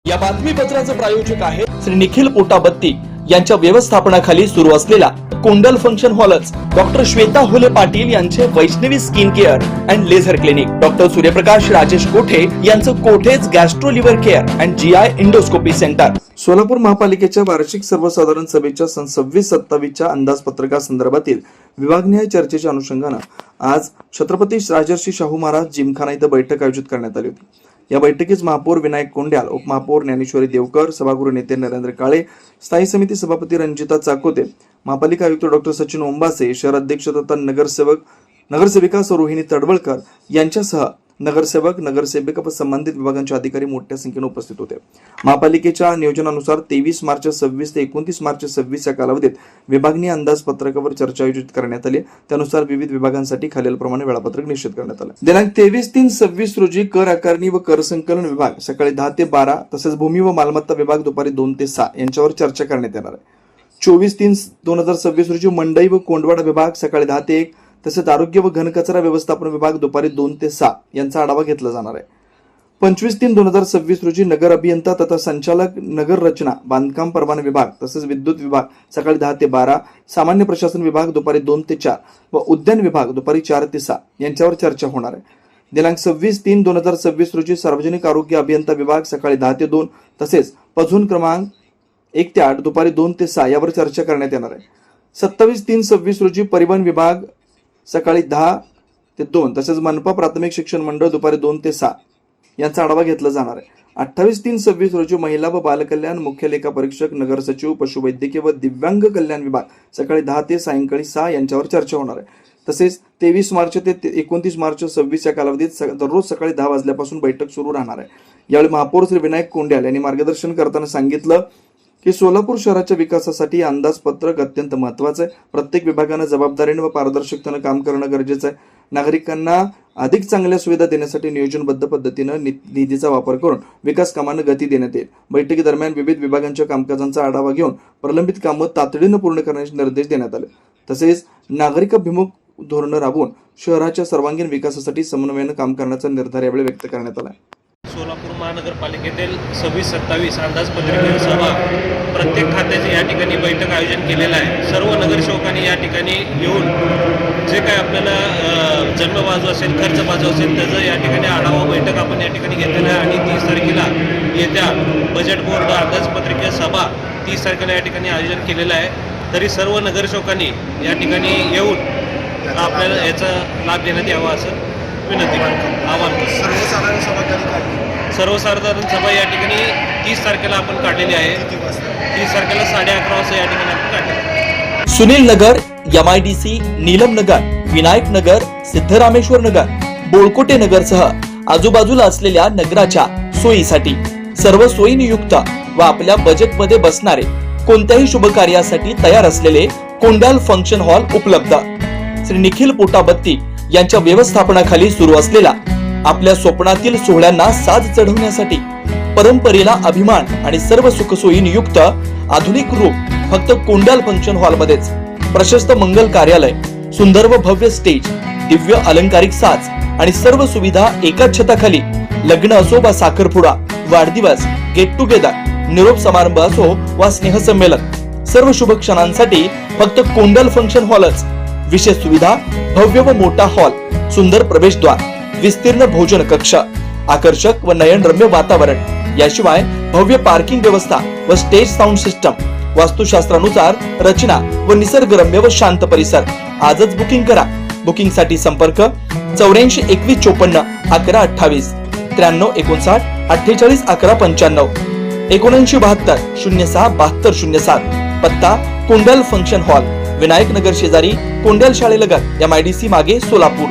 या बातमीपत्राचे प्रायोजक आहे श्री निखिल पोटाबत्ती यांच्या व्यवस्थापनाखाली सुरू असलेला कोंडल फंक्शन हॉलच डॉक्टर श्वेता होले पाटील यांचे Vaishnavi skin care and laser clinic, doctor Suryaprakash Rajesh Kothe यांचं Kothe's gastro liver care and GI endoscopy centre. Solapur महापालिकेच्या वार्षिक सर्वसाधारण सभेच्या 26-27 अंदाजपत्रकासंदर्भातील विभागनिहाय चर्चेच्या अनुषंगानं आज छत्रपती राजर्षी शाहू महाराज जिमखाना इथं बैठक आयोजित करण्यात आली होती. या बैठकीस महापौर विनायक कोंड्याल, उपमहापौर ज्ञानेश्वरी देवकर, सभागृह नेते नरेंद्र काळे, स्थायी समिती सभापती रंजिता चाकोते, महापालिका आयुक्त डॉक्टर सचिन ओंबासे, शहर अध्यक्ष तथा नगरसेविका रोहिणी तडवळकर यांच्यासह नगरसेवक, नगरसेविका व संबंधित विभागांचे अधिकारी मोठ्या संख्येने उपस्थित होते. महापालिकेच्या नियोजनानुसार 23 मार्च 26 ते 29 मार्च 26 या कालावधीत विभागीय अंदाजपत्रकावर चर्चा आयोजित करण्यात आली. त्यानुसार विविध विभागांसाठी खालीलप्रमाणे वेळापत्रक निश्चित करण्यात आले. दिनांक 23/3/26 रोजी कर आकारणी व कर संकलन विभाग सकाळी 10 ते 12 तसेच भूमी व मालमत्ता विभाग दुपारी 2 ते 6 यांच्यावर चर्चा करण्यात येणार आहे. 24/3/2026 रोजी मंडई व कोंडवाड विभाग सकाळी 10 ते 1 तसेच आरोग्य व घनकचरा व्यवस्थापन विभाग दुपारी 2 ते 6 यांचा आढावा घेतला जाणार आहे. 25/3/2026 रोजी नगर अभियंता तथा संचालक नगर रचना बांधकाम परवाना विभाग तसेच विद्युत विभाग सकाळी 10 ते 12, सामान्य प्रशासन विभाग दुपारी 2 ते 4 व उद्यान विभाग दुपारी 4 ते 6 यांच्यावर चर्चा होणार आहे. दिनांक 26/3/2026 रोजी सार्वजनिक आरोग्य अभियंता विभाग सकाळी 10 ते 2 तसेच पझून क्रमांक 1 ते 8 दुपारी 2 ते 6 यावर चर्चा करण्यात येणार आहे. 27/3/26 रोजी परिवहन विभाग सकाळी 10 ते 2 तसेच मनपा प्राथमिक शिक्षण मंडळ दुपारी 2 ते 6 यांचा आढावा घेतला जाणार आहे. 28/3/26 रोजी महिला व बालकल्याण मुख्य लेखा परीक्षक, नगर सचिव, पशुवैद्यकीय व दिव्यांग कल्याण विभाग सकाळी 10 ते सायंकाळी 6 यांच्यावर चर्चा होणार आहे. तसेच 23 मार्च ते 29 मार्च 26 या कालावधीत दररोज सकाळी 10 वाजल्यापासून बैठक सुरू राहणार आहे. यावेळी महापौर श्री विनायक कोंड्याल यांनी मार्गदर्शन करताना सांगितलं की सोलापूर शहराच्या विकासासाठी अंदाजपत्रक अत्यंत महत्वाचं आहे. प्रत्येक विभागानं जबाबदारीने व पारदर्शकतेनं काम करणं गरजेचं आहे. नागरिकांना अधिक चांगल्या सुविधा देण्यासाठी नियोजनबद्ध पद्धतीनं निधीचा वापर करून विकास कामांना गती देण्यात येईल. बैठकीदरम्यान विविध विभागांच्या कामकाजांचा आढावा घेऊन प्रलंबित कामं तातडीनं पूर्ण करण्याचे निर्देश देण्यात आले. तसेच नागरिकाभिमुख धोरणं राबवून शहराच्या सर्वांगीण विकासासाठी समन्वयानं काम करण्याचा निर्धार यावेळी व्यक्त करण्यात आला. सोलापूर महानगरपालिकेतील 26-27 अंदाजपत्रकाची सभा प्रत्येक खात्याचे या ठिकाणी बैठक आयोजन केलेलं आहे. सर्व नगरसेवकांनी या ठिकाणी येऊन जे काय आपल्याला जन्म बाजू असेल, खर्च बाजू असेल त्याचं या ठिकाणी आढावा बैठक आपण या ठिकाणी घेतलेलं आहे. आणि 30 तारखेला येत्या बजेट बोर्ड अंदाजपत्रकीय सभा 30 तारखेला या ठिकाणी आयोजन केलेलं आहे. तरी सर्व नगरसेवकांनी या ठिकाणी येऊन आपल्याला याचा लाभ देण्यात यावा असं विनंती करतो, आवाहन करतो. सर्वसाधारण सभा या ठिकाणी 30 तारखेला आपण काढलेली आहे. 30 तारखेला 11:30 वाजता या ठिकाणी आपण काढले. सुनील नगर, MIDC, नीलम नगर, विनायक नगर, सिद्धरामेश्वर नगर, बोळकोटे नगरसह आजूबाजूला असलेल्या नगराच्या सोयीसाठी सर्व सोयीनियुक्त व आपल्या बजेटमध्ये बसणारे कोणत्याही शुभ कार्यासाठी तयार असलेले कोंडाल फंक्शन हॉल उपलब्ध. श्री निखिल पोटाबत्ती यांच्या व्यवस्थापनाखाली सुरू असलेला आपल्या स्वप्नातील सोहळ्यांना साज चढवण्यासाठी परंपरेला अभिमान आणि सर्व सुखसोयी युक्त आधुनिक रूप फक्त कोंडाल फंक्शन हॉल मध्येच. प्रशस्त मंगल कार्यालय, सुंदर व भव्य स्टेज, दिव्य अलंकारिक साज आणि सर्व सुविधा एकाच छताखाली. लग्न असो वा साखरपुडा, वाढदिवस, गेट टुगेदर, निरोप समारंभ असो वा स्नेहसंमेलन, सर्व शुभ क्षणांसाठी फक्त कोंडाल फंक्शन हॉलच. विशेष सुविधा, भव्य व मोठा हॉल, सुंदर प्रवेशद्वार, विस्तीर्ण भोजन कक्ष, आकर्षक व नयनरम्य वातावरण, याशिवाय भव्य पार्किंग व्यवस्था व स्टेज साऊंड सिस्टम, वास्तुशास्त्रानुसार रचना व निसर्गरम्य व शांत परिसर. आजच बुकिंग करा. बुकिंग साठी संपर्क 84 21 54 11 28 93 59 48 11 95 79 72 06 72 07. पत्ता कोंडाल फंक्शन हॉल, विनायक नगर शेजारी, कोंडाल शाळेलगत, MIDC मागे, सोलापूर.